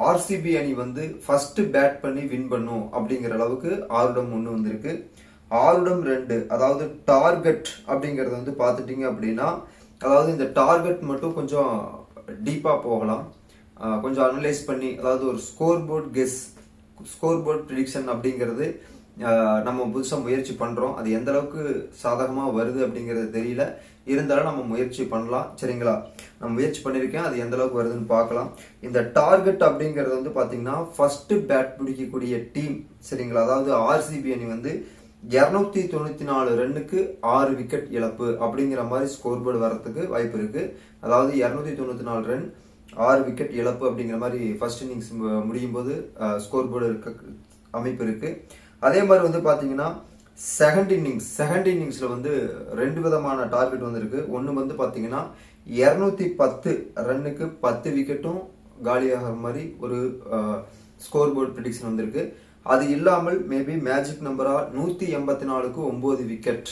RCB அணி வந்து first bad பண்ணி வின் பண்ணும் அப்படிங்கிற அளவுக்கு ஆருடம் 1 வந்திருக்கு. ஆருடம் 2, அதாவது டார்கெட் அப்படிங்கறது வந்து பாத்துட்டீங்க அப்படின்னா, அதாவது இந்த டார்கெட் மட்டும் கொஞ்சம் டீப்பா போகலாம். கொஞ்சம் அனலைஸ் பண்ணி, அதாவது ஒரு ஸ்கோர் போர்ட் ப்ரிடிக்ஷன் அப்படிங்கிறது நம்ம புதுசா முயற்சி பண்றோம். அது எந்த அளவுக்கு சாதகமா வருது அப்படிங்கிறது தெரியல. இருந்தாலும் நம்ம முயற்சி பண்ணலாம். சரிங்களா? நான் முயற்சி பண்ணிருக்கேன். அது எந்த அளவுக்கு வருதுன்னு பார்க்கலாம். இந்த டார்கெட் அப்படிங்கிறது வந்து பாத்தீங்கன்னா ஃபர்ஸ்ட் பேட் பிடிக்கக்கூடிய டீம். சரிங்களா? அதாவது ஆர்சிபி அணி வந்து 294 ரன்னுக்கு 6 விக்கெட் இழப்பு அப்படிங்கிற மாதிரி ஸ்கோர் போர்டு வரதுக்கு வாய்ப்பு இருக்கு. அதாவது 294 ரன் 6 விக்கெட் இழப்பு அப்படிங்கிற மாதிரி ஃபர்ஸ்ட் இன்னிங்ஸ் முடியும் போது ஸ்கோர் போர்டு அமைப்பு இருக்கு. அதே மாதிரி வந்து பாத்தீங்கன்னா செகண்ட் இன்னிங்ஸ்ல வந்து 2 விதமான டார்கெட் வந்திருக்கு. ஒன்னு வந்து பாத்தீங்கன்னா 210 ரன்னுக்கு 10 விக்கெட்டும் காலியாகிற மாதிரி ஒரு ஸ்கோர் போர்டு ப்ரிடிக்ஷன் வந்திருக்கு. அது இல்லாமல் மேபி மேஜிக் நம்பரா 184க்கு 9 விக்கெட்